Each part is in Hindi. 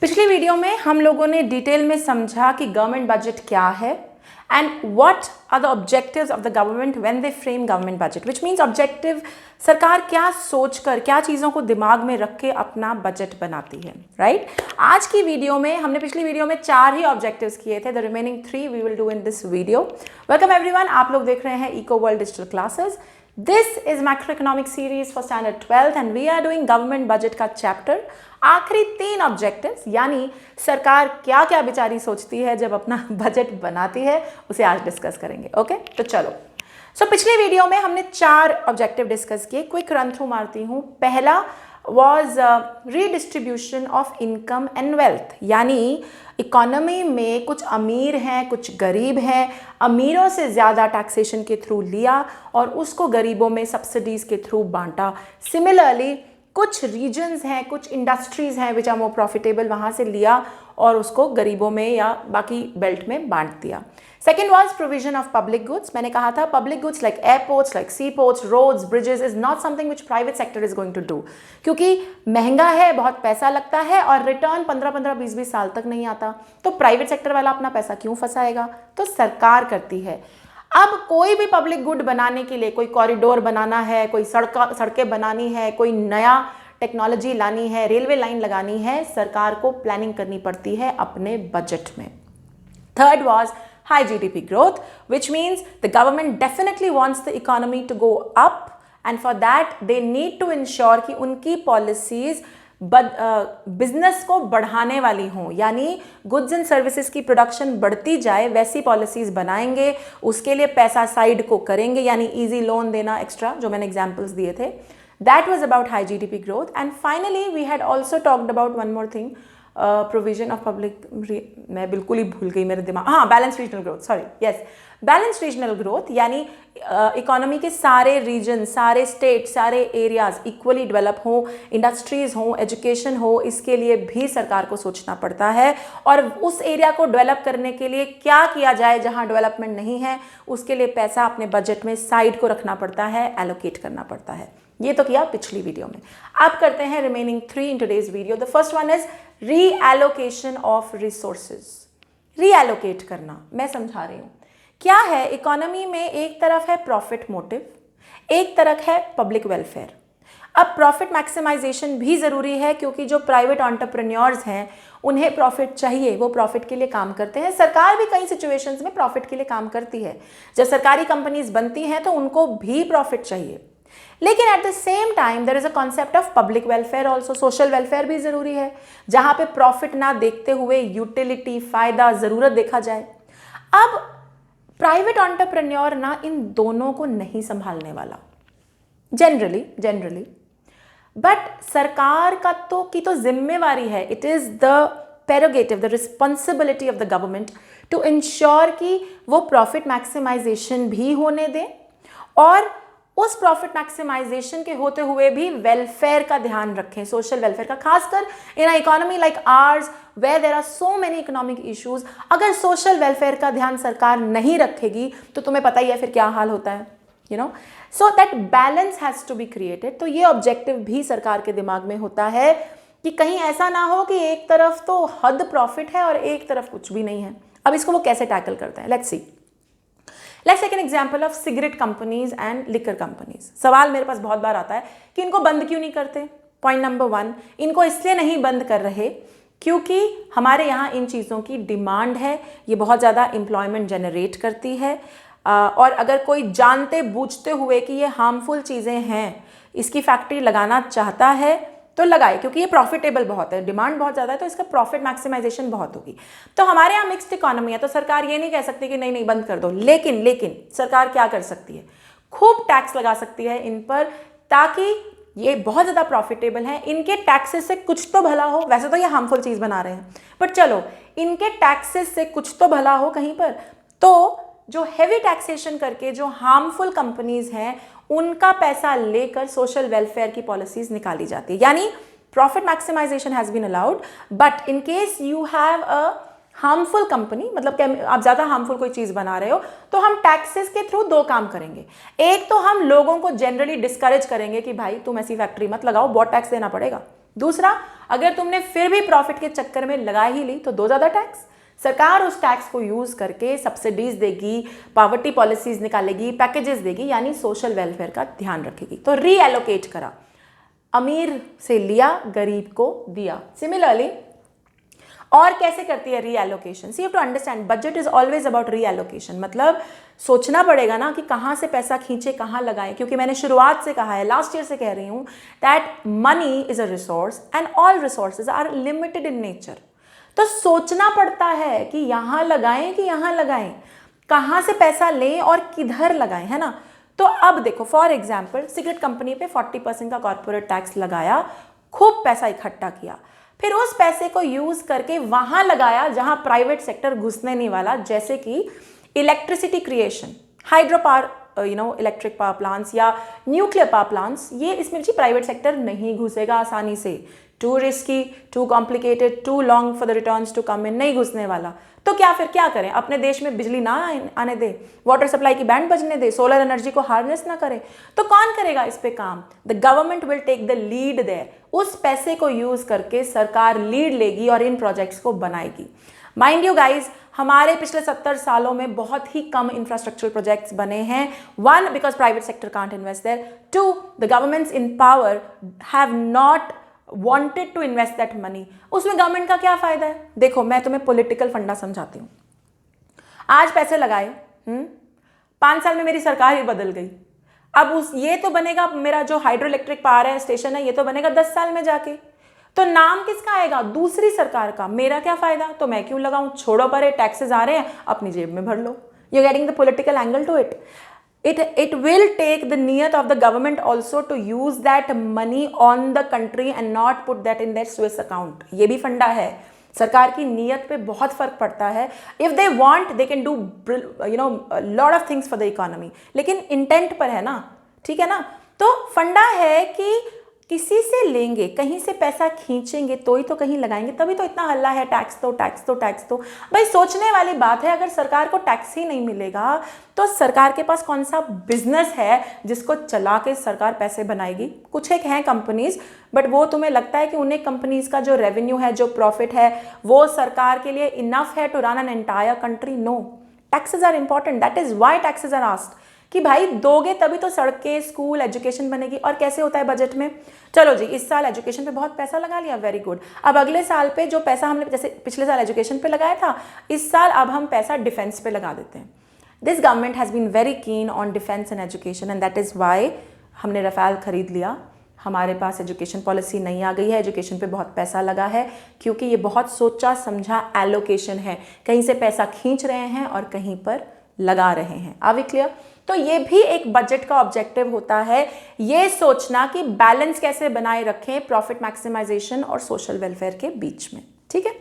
पिछली वीडियो में हम लोगों ने डिटेल में समझा कि गवर्नमेंट बजट क्या है and what are the objectives of the government when they frame government budget, which means objective सरकार क्या सोचकर, क्या चीज़ों को दिमाग में रख के अपना बजट बनाती है, राइट? आज की वीडियो में हमने पिछली वीडियो में 4 ही ऑब्जेक्टिव्स किए थे, the remaining 3 we will do in this video. Welcome everyone, आप लोग देख रहे हैं eco world digital classes. This is macroeconomic series for standard 12th and we are doing government budget का चैप्टर। आखिरी 3 ऑब्जेक्टिव्स यानी सरकार क्या क्या बेचारी सोचती है जब अपना बजट बनाती है, उसे आज डिस्कस करेंगे। ओके, तो चलो। पिछले वीडियो में हमने 4 ऑब्जेक्टिव डिस्कस किए। क्विक रन थ्रू मारती हूँ। पहला was redistribution of income and wealth, यानी इकोनॉमी में कुछ अमीर हैं, कुछ गरीब हैं, अमीरों से ज़्यादा टैक्सेशन के थ्रू लिया और उसको गरीबों में सब्सिडीज़ के थ्रू बांटा। सिमिलरली कुछ रीजन्स हैं, कुछ इंडस्ट्रीज़ हैं विच आर मोर प्रॉफिटेबल, वहाँ से लिया और उसको गरीबों में या बाकी बेल्ट में बांट दिया। Second was provision of public goods. मैंने कहा था public goods like airports, like sea ports, roads, bridges is not something which private sector is going to do, क्योंकि महंगा है, बहुत पैसा लगता है और रिटर्न 15-15, 20-20 साल तक नहीं आता, तो प्राइवेट सेक्टर वाला अपना पैसा क्यों फंसाएगा, तो सरकार करती है। अब कोई भी पब्लिक गुड बनाने के लिए, कोई कॉरिडोर बनाना है, कोई सड़कें बनानी है, कोई नया टेक्नोलॉजी लानी है, रेलवे लाइन लगानी है, सरकार को प्लानिंग करनी पड़ती है अपने बजट में। Third was high GDP growth, which means the government definitely wants the economy to go up and for that they need to ensure कि उनकी policies बिजनेस को बढ़ाने वाली हों, यानी गुड्स एंड सर्विसेज की प्रोडक्शन बढ़ती जाए वैसी पॉलिसीज बनाएंगे, उसके लिए पैसा साइड को करेंगे, यानी इजी लोन देना एक्स्ट्रा, जो मैंने एग्जांपल्स दिए थे। That was about high GDP growth and finally we had also talked about one more thing, provision of public, मैं बिल्कुल ही भूल गई मेरे दिमाग, हाँ, balance regional growth, sorry, yes, balance regional growth, यानी इकोनॉमी के सारे रीजन, सारे स्टेट, सारे एरियाज इक्वली डेवलप हो, इंडस्ट्रीज हो, एजुकेशन हो, इसके लिए भी सरकार को सोचना पड़ता है और उस एरिया को डेवलप करने के लिए क्या किया जाए जहां डेवलपमेंट नहीं है, उसके लिए पैसा अपने बजट में साइड को रखना पड़ता है, एलोकेट करना पड़ता है। ये तो किया पिछली वीडियो में। अब करते हैं remaining 3 in today's video. The first one is reallocation of resources. Reallocate करना, मैं समझा रही हूं क्या है। इकोनॉमी में एक तरफ है प्रॉफिट मोटिव, एक तरफ है पब्लिक वेलफेयर। अब प्रॉफिट मैक्सिमाइजेशन भी जरूरी है क्योंकि जो प्राइवेट एंटरप्रेन्योर्स हैं उन्हें प्रॉफिट चाहिए, वो प्रॉफिट के लिए काम करते हैं। सरकार भी कई सिचुएशंस में प्रॉफिट के लिए काम करती है। जब सरकारी कंपनीज बनती हैं तो उनको भी प्रॉफिट चाहिए, लेकिन at the same time there is a concept of public welfare also. Social welfare भी जरूरी है, जहां पे प्रॉफिट ना देखते हुए यूटिलिटी, फायदा, जरूरत देखा जाए। अब प्राइवेट एंटरप्रेन्योर ना इन दोनों को नहीं संभालने वाला जनरली, बट सरकार का तो जिम्मेवारी है, it is the prerogative, the responsibility of the government to ensure कि वो प्रॉफिट मैक्सिमाइजेशन भी होने दें और उस प्रॉफिट मैक्सिमाइजेशन के होते हुए भी वेलफेयर का ध्यान रखें, सोशल वेलफेयर का, खासकर in a economy like ours where there are so many economic issues. अगर सोशल वेलफेयर का ध्यान सरकार नहीं रखेगी तो तुम्हें पता ही है फिर क्या हाल होता है, you know. So that balance has to be created. तो ये ऑब्जेक्टिव भी सरकार के दिमाग में होता है कि कहीं ऐसा ना हो कि एक तरफ तो हद प्रॉफिट है और एक तरफ कुछ भी नहीं है। अब इसको वो कैसे टैकल करते हैं, let's see. Let's take an example of cigarette companies and liquor companies. सवाल मेरे पास बहुत बार आता है कि इनको बंद क्यों नहीं करते। पॉइंट नंबर 1, इनको इसलिए नहीं बंद कर रहे क्योंकि हमारे यहाँ इन चीज़ों की डिमांड है, ये बहुत ज़्यादा एम्प्लॉयमेंट जनरेट करती है और अगर कोई जानते बूझते हुए कि ये हार्मफुल चीज़ें हैं, इसकी फैक्ट्री लगाना चाहता है तो लगाए, क्योंकि ये प्रॉफिटेबल बहुत है, डिमांड बहुत ज़्यादा है, तो इसका प्रॉफिट मैक्सिमाइजेशन बहुत होगी। तो हमारे यहाँ मिक्स्ड इकोनॉमी है, तो सरकार ये नहीं कह सकती कि नहीं बंद कर दो, लेकिन सरकार क्या कर सकती है, खूब टैक्स लगा सकती है इन पर, ताकि ये बहुत ज़्यादा प्रॉफिटेबल है, इनके टैक्सेस से कुछ तो भला हो। वैसे तो ये हार्मफुल चीज़ बना रहे हैं, बट चलो इनके टैक्सेस से कुछ तो भला हो कहीं पर। तो जो हैवी टैक्सेशन करके जो हार्मफुल कंपनीज हैं उनका पैसा लेकर सोशल वेलफेयर की पॉलिसीज निकाली जाती है, यानी profit maximization has been allowed, but in case you have a harmful company, मतलब कि आप ज़्यादा हार्मफुल कोई चीज़ बना रहे हो, तो हम टैक्सेस के थ्रू 2 काम करेंगे। एक तो हम लोगों को जनरली डिस्करेज करेंगे कि भाई तुम ऐसी फैक्ट्री मत लगाओ, बहुत टैक्स देना पड़ेगा, दूसरा, अगर तुमने फिर भी प्रॉफिट के चक्कर में लगा ही ली तो दो ज़्यादा टैक्स। सरकार उस टैक्स को यूज करके सब्सिडीज देगी, पॉवर्टी पॉलिसीज निकालेगी, पैकेजेस देगी, यानी सोशल वेलफेयर का ध्यान रखेगी। तो रीएलोकेट करा, अमीर से लिया, गरीब को दिया। सिमिलरली और कैसे करती है reallocation? See have to understand budget is always about reallocation. मतलब सोचना पड़ेगा ना कि कहाँ से पैसा खींचे, कहाँ लगाएं, क्योंकि मैंने शुरुआत से कहा है, लास्ट ईयर से कह रही हूँ, that money is a resource and all resources are limited in nature. तो सोचना पड़ता है कि यहाँ लगाएं कि यहाँ लगाएं, कहाँ से पैसा लें और किधर लगाएं, है ना। तो अब देखो, फॉर एग्जाम्पल सिगरेट कंपनी पे 40% का कॉर्पोरेट टैक्स लगाया, खूब पैसा इकट्ठा किया, फिर उस पैसे को यूज करके वहां लगाया जहां प्राइवेट सेक्टर घुसने नहीं वाला, जैसे कि electricity creation, hydro power, electric power plants या न्यूक्लियर पावर प्लांट्स, ये इसमें जी प्राइवेट सेक्टर नहीं घुसेगा आसानी से। Too risky, too complicated, too long for the returns to come in, नहीं घुसने वाला। तो फिर क्या करें? अपने देश में बिजली ना आने दे, वाटर सप्लाई की बैंड बजने दे, सोलर एनर्जी को हार्नेस ना करें, तो कौन करेगा इस पे काम? The government will take the lead there. उस पैसे को यूज करके सरकार लीड लेगी और इन प्रोजेक्ट्स को बनाएगी। माइंड यू गाइज, हमारे पिछले 70 सालों में बहुत ही कम इंफ्रास्ट्रक्चरल प्रोजेक्ट्स बने हैं। One, because private sector can't invest there. Two, the governments in power have not wanted to invest that money। उसमें गवर्नमेंट का क्या फायदा है? देखो, मैं तुम्हें पॉलिटिकल फंडा समझाती हूँ। आज पैसे लगाए, 5 साल में मेरी सरकार ही बदल गई। अब ये तो बनेगा, मेरा जो हाइड्रो इलेक्ट्रिक पावर है, स्टेशन है, ये तो बनेगा 10 साल में जाके। तो नाम किसका आएगा? दूसरी सरकार का। मेरा क्या फायदा? तो मैं क्यों लगाऊं? छोड़ो परे, टैक्सेस आ रहे हैं, अपनी जेब में भर लो। You getting the political angle to it. It will take the niyat of the government also to use that money on the country and not put that in their Swiss account। ये भी फंडा है। सरकार की नीयत पे बहुत फर्क पड़ता है। If they want, they can do a lot of things for the economy। लेकिन इंटेंट पर है ना, ठीक है ना। तो फंडा है कि किसी से लेंगे, कहीं से पैसा खींचेंगे तो ही तो कहीं लगाएंगे, तभी तो इतना हल्ला है, टैक्स तो टैक्स तो टैक्स तो। भाई सोचने वाली बात है, अगर सरकार को टैक्स ही नहीं मिलेगा तो सरकार के पास कौन सा बिजनेस है जिसको चला के सरकार पैसे बनाएगी? कुछ एक हैं कंपनीज, बट वो तुम्हें लगता है कि उन्हें कंपनीज का जो रेवेन्यू है, जो प्रॉफिट है, वो सरकार के लिए इनफ है to run an entire country? No, taxes are important. That is why taxes are asked कि भाई दोगे तभी तो सड़कें, स्कूल, एजुकेशन बनेगी। और कैसे होता है बजट में? चलो जी, इस साल एजुकेशन पे बहुत पैसा लगा लिया, वेरी गुड। अब अगले साल पे जो पैसा हमने, जैसे पिछले साल एजुकेशन पे लगाया था, इस साल अब हम पैसा डिफेंस पे लगा देते हैं। This government has been very keen on defence and education and that is why हमने रफाल खरीद लिया। हमारे पास एजुकेशन पॉलिसी नहीं आ गई है, एजुकेशन पे बहुत पैसा लगा है, क्योंकि ये बहुत सोचा समझा एलोकेशन है। कहीं से पैसा खींच रहे हैं और कहीं पर लगा रहे हैं। Are we clear? तो ये भी एक बजट का ऑब्जेक्टिव होता है, ये सोचना कि बैलेंस कैसे बनाए रखें प्रॉफिट मैक्सिमाइजेशन और सोशल वेलफेयर के बीच में। ठीक है।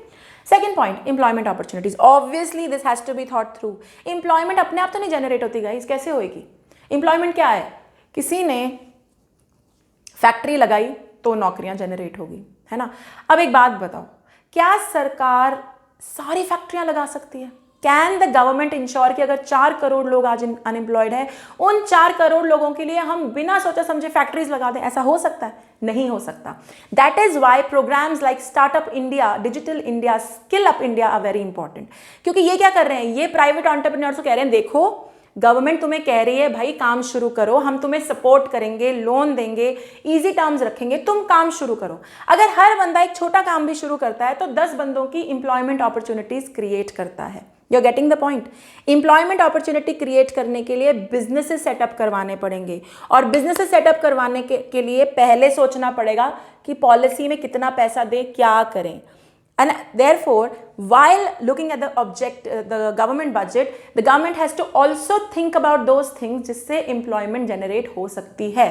Second point, employment opportunities. Obviously this has to be thought through. Employment अपने आप तो नहीं जनरेट होती गाइस, कैसे होएगी? एम्प्लॉयमेंट क्या है? किसी ने फैक्ट्री लगाई तो नौकरियां जनरेट होगी, है ना। अब एक बात बताओ, क्या सरकार सारी फैक्ट्रियां लगा सकती है? कैन द गवर्नमेंट इंश्योर कि अगर 4 करोड़ लोग आज अनएम्प्लॉयड हैं, उन 4 करोड़ लोगों के लिए हम बिना सोचा समझे फैक्ट्रीज लगा दें? ऐसा हो सकता है? नहीं हो सकता। That is why programmes like startup India, digital India, skill up India are very important. क्योंकि ये क्या कर रहे हैं? ये प्राइवेट एंटरप्रेन्योर्स को कह रहे हैं, देखो गवर्नमेंट तुम्हें कह रही है भाई काम शुरू करो, हम तुम्हें सपोर्ट करेंगे, लोन देंगे, इजी टर्म्स रखेंगे, तुम काम शुरू करो। अगर हर बंदा एक छोटा काम भी शुरू करता है तो 10 बंदों की इंप्लॉयमेंट अपॉर्चुनिटीज क्रिएट करता है। You are getting the point. Employment opportunity create करने के लिए बिजनेसेस सेटअप करवाने पड़ेंगे, और बिजनेसेस सेटअप करवाने के लिए पहले सोचना पड़ेगा कि पॉलिसी में कितना पैसा दें, क्या करें। And therefore, while looking at the government budget, the government has to also think about those things जिससे employment generate हो सकती है।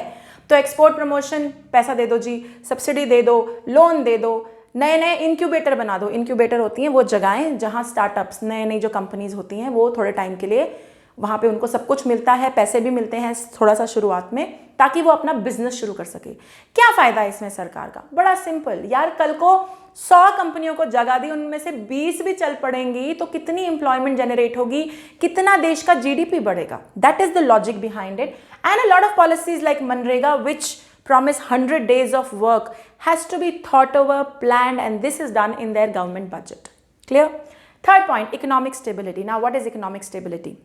तो एक्सपोर्ट प्रमोशन पैसा दे दो जी, सब्सिडी दे दो, लोन दे दो, नए नए इंक्यूबेटर बना दो। इंक्यूबेटर होती हैं वो जगहें जहाँ स्टार्टअप्स, नए नई जो कंपनीज होती हैं, वो थोड़े टाइम के लिए वहाँ पे उनको सब कुछ मिलता है, पैसे भी मिलते हैं थोड़ा सा शुरुआत में, ताकि वो अपना बिजनेस शुरू कर सके। क्या फायदा है इसमें सरकार का? बड़ा सिंपल यार, कल को 100 कंपनियों को जगह दी, उनमें से 20 भी चल पड़ेंगी तो कितनी एम्प्लॉयमेंट जनरेट होगी, कितना देश का जीडीपी बढ़ेगा। That is the logic behind it. And a lot of policies like MNREGA which promise 100 days of work has to be thought over, planned, and this is done in their government budget. Clear? Third point, economic stability. Now, what is economic stability?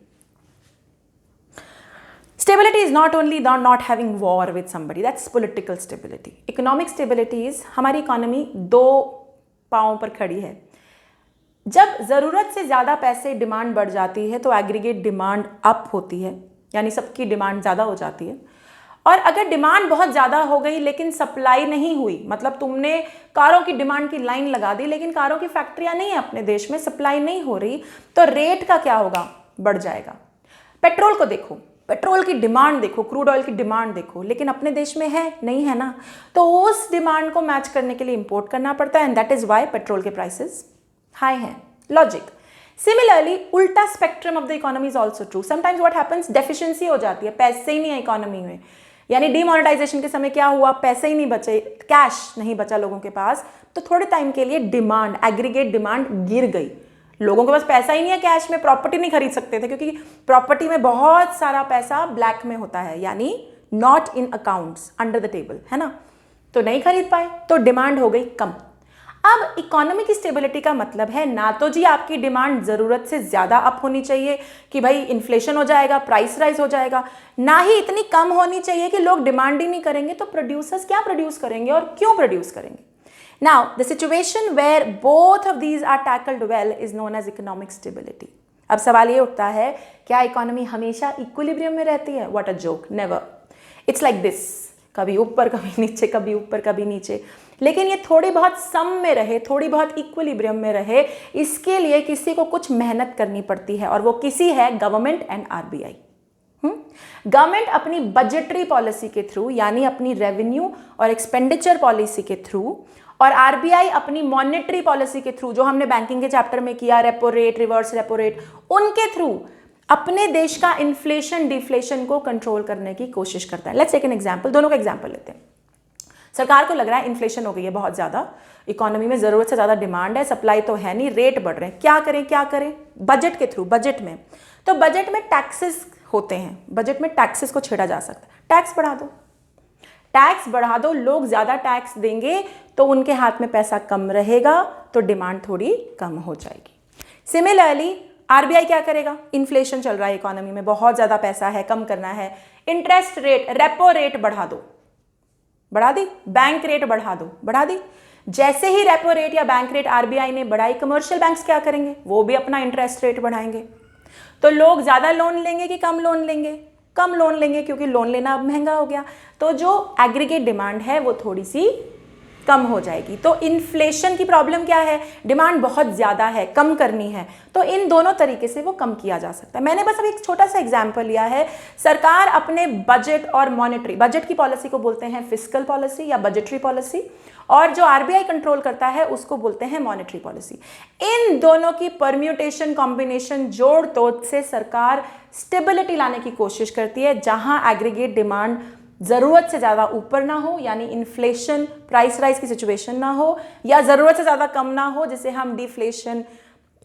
Stability is not only not having war with somebody, that's political stability. Economic stability is हमारी इकोनॉमी दो पाँव पर खड़ी है. जब ज़रूरत से ज़्यादा पैसे डिमांड बढ़ जाती है तो एग्रीगेट डिमांड अप होती है, यानी सबकी डिमांड ज़्यादा हो जाती है. और अगर डिमांड बहुत ज़्यादा हो गई लेकिन सप्लाई नहीं हुई, मतलब तुमने कारों की डिमांड की लाइन लगा दी लेकिन कारों की फैक्ट्रियाँ नहीं है अपने देश में, सप्लाई नहीं हो रही, तो रेट का क्या होगा? बढ़ जाएगा. पेट्रोल को देखो, पेट्रोल की डिमांड देखो, क्रूड ऑयल की डिमांड देखो, लेकिन अपने देश में है नहीं, है ना? तो उस डिमांड को मैच करने के लिए इंपोर्ट करना पड़ता है, and that is why petrol के प्राइसेस हाई हैं. लॉजिक. सिमिलरली उल्टा spectrum of the economy is also true. Sometimes what happens, deficiency हो जाती है, पैसे ही नहीं है इकोनॉमी में. यानी डिमोनेटाइजेशन के समय क्या हुआ? पैसे ही नहीं बचे, कैश नहीं बचा लोगों के पास, तो थोड़े टाइम के लिए डिमांड, एग्रीगेट डिमांड गिर गई. लोगों के पास पैसा ही नहीं है कैश में, प्रॉपर्टी नहीं खरीद सकते थे क्योंकि प्रॉपर्टी में बहुत सारा पैसा ब्लैक में होता है, यानी not in accounts, under the table, है ना? तो नहीं खरीद पाए, तो डिमांड हो गई कम. अब इकोनॉमी की स्टेबिलिटी का मतलब है ना तो जी आपकी डिमांड ज़रूरत से ज़्यादा अप होनी चाहिए कि भाई इन्फ्लेशन हो जाएगा, प्राइस राइज हो जाएगा, ना ही इतनी कम होनी चाहिए कि लोग डिमांड ही नहीं करेंगे, तो प्रोड्यूसर्स क्या प्रोड्यूस करेंगे और क्यों प्रोड्यूस करेंगे? Now, the situation where both of these are tackled well is known as economic stability. अब सवाल ये उठता है, क्या इकोनॉमी हमेशा इक्विलिब्रियम में रहती है? What a joke, never. It's like this, कभी ऊपर कभी नीचे, कभी ऊपर कभी नीचे. लेकिन ये थोड़ी बहुत सम में रहे, थोड़ी बहुत इक्विलिब्रियम में रहे, इसके लिए किसी को कुछ मेहनत करनी पड़ती है, और वो किसी है गवर्नमेंट एंड आरबीआई. गवर्नमेंट अपनी बजटरी पॉलिसी के थ्रू, यानी अपनी रेवेन्यू और एक्सपेंडिचर पॉलिसी के थ्रू, और आरबीआई अपनी मॉनेटरी पॉलिसी के थ्रू, जो हमने बैंकिंग के चैप्टर में किया, repo rate, reverse repo rate, उनके थ्रू अपने देश का इन्फ्लेशन डिफ्लेशन को कंट्रोल करने की कोशिश करता है. लेट्स टेक एन एग्जांपल, दोनों का एग्जांपल लेते हैं. सरकार को लग रहा है इन्फ्लेशन हो गई है बहुत ज़्यादा, इकोनॉमी में ज़रूरत से ज़्यादा डिमांड है, सप्लाई तो है नहीं, रेट बढ़ रहे हैं, क्या करें क्या करें? बजट के थ्रू, बजट में, तो बजट में टैक्सेस होते हैं, बजट में टैक्सेस को छेड़ा जा सकता है. टैक्स बढ़ा दो, टैक्स बढ़ा दो, लोग ज़्यादा टैक्स देंगे तो उनके हाथ में पैसा कम रहेगा, तो डिमांड थोड़ी कम हो जाएगी. सिमिलरली आरबीआई क्या करेगा? इन्फ्लेशन चल रहा है इकोनॉमी में, बहुत ज़्यादा पैसा है, कम करना है, इंटरेस्ट रेट, रेपो रेट बढ़ा दो, बढ़ा दी, बैंक रेट बढ़ा दो, बढ़ा दी. जैसे ही रेपो रेट या बैंक रेट आरबीआई ने बढ़ाई, कमर्शियल बैंक्स क्या करेंगे? वो भी अपना इंटरेस्ट रेट बढ़ाएंगे. तो लोग ज़्यादा लोन लेंगे कि कम लोन लेंगे? कम लोन लेंगे, क्योंकि लोन लेना अब महंगा हो गया. तो जो एग्रीगेट डिमांड है वो थोड़ी सी कम हो जाएगी. तो इन्फ्लेशन की प्रॉब्लम क्या है? डिमांड बहुत ज़्यादा है, कम करनी है, तो इन दोनों तरीके से वो कम किया जा सकता है. मैंने बस अभी एक छोटा सा एग्जाम्पल लिया है. सरकार अपने बजट और मॉनेटरी, बजट की पॉलिसी को बोलते हैं फिस्कल पॉलिसी या बजटरी पॉलिसी, और जो आरबीआई कंट्रोल करता है उसको बोलते हैं मॉनेटरी पॉलिसी. इन दोनों की परम्यूटेशन, कॉम्बिनेशन, जोड़ तोड़ से सरकार स्टेबिलिटी लाने की कोशिश करती है, जहां एग्रीगेट डिमांड ज़रूरत से ज़्यादा ऊपर ना हो, यानी इन्फ्लेशन, प्राइस राइज की सिचुएशन ना हो, या ज़रूरत से ज़्यादा कम ना हो, जिसे हम डिफ्लेशन,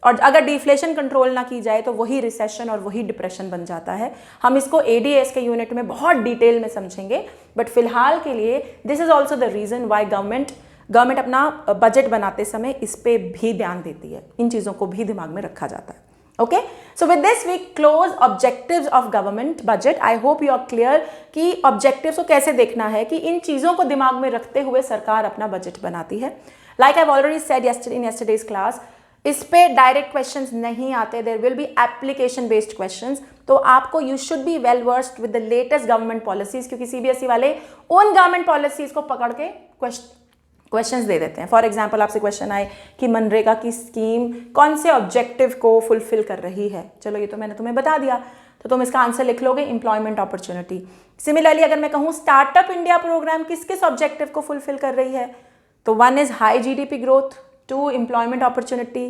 और अगर डिफ्लेशन कंट्रोल ना की जाए तो वही रिसेशन और वही डिप्रेशन बन जाता है. हम इसको एडीएस के यूनिट में बहुत डिटेल में समझेंगे, बट फिलहाल के लिए this is also the reason why government अपना बजट बनाते समय इस पे भी ध्यान देती है, इन चीज़ों को भी दिमाग में रखा जाता है. Okay, so with this we close objectives of government budget. I hope you are clear कि objectives को कैसे देखना है, कि इन चीज़ों को दिमाग में रखते हुए सरकार अपना बजट बनाती है. Like I've already said in yesterday's class, इस पे डायरेक्ट क्वेश्चंस नहीं आते, there will be application based questions. तो आपको you should be well versed with the latest government policies, क्योंकि सीबीएसई वाले उन गवर्नमेंट पॉलिसीज को पकड़ के क्वेश्चंस दे देते हैं. फॉर एग्जाम्पल आपसे क्वेश्चन आए कि मनरेगा की स्कीम कौन से ऑब्जेक्टिव को फुलफिल कर रही है, चलो ये तो मैंने तुम्हें बता दिया, तो तुम इसका आंसर लिख लोगे, एम्प्लॉयमेंट अपॉर्चुनिटी. सिमिलरली अगर मैं कहूँ स्टार्टअप इंडिया प्रोग्राम किस किस ऑब्जेक्टिव को फुलफिल कर रही है, तो 1 is high GDP growth, 2 employment opportunity,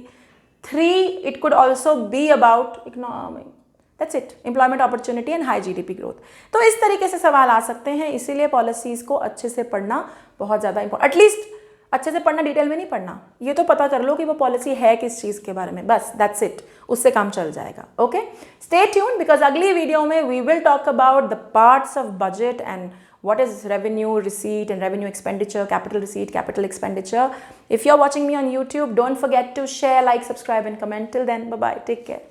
3 it could also be about economic, that's it, employment opportunity and high GDP growth. तो इस तरीके से सवाल आ सकते हैं, इसीलिए पॉलिसीज़ को अच्छे से पढ़ना बहुत ज़्यादा इंपॉर्टेंट. एटलीस्ट अच्छे से पढ़ना, डिटेल में नहीं पढ़ना, ये तो पता कर लो कि वो पॉलिसी है किस चीज़ के बारे में, बस दैट्स इट, उससे काम चल जाएगा. ओके, स्टे ट्यून्ड बिकॉज अगली वीडियो में we will talk about the parts of budget and what is revenue receipt and revenue expenditure, capital receipt, capital expenditure. If you're watching me on YouTube, don't forget to share, like, subscribe and comment. Till then, bye bye, take care.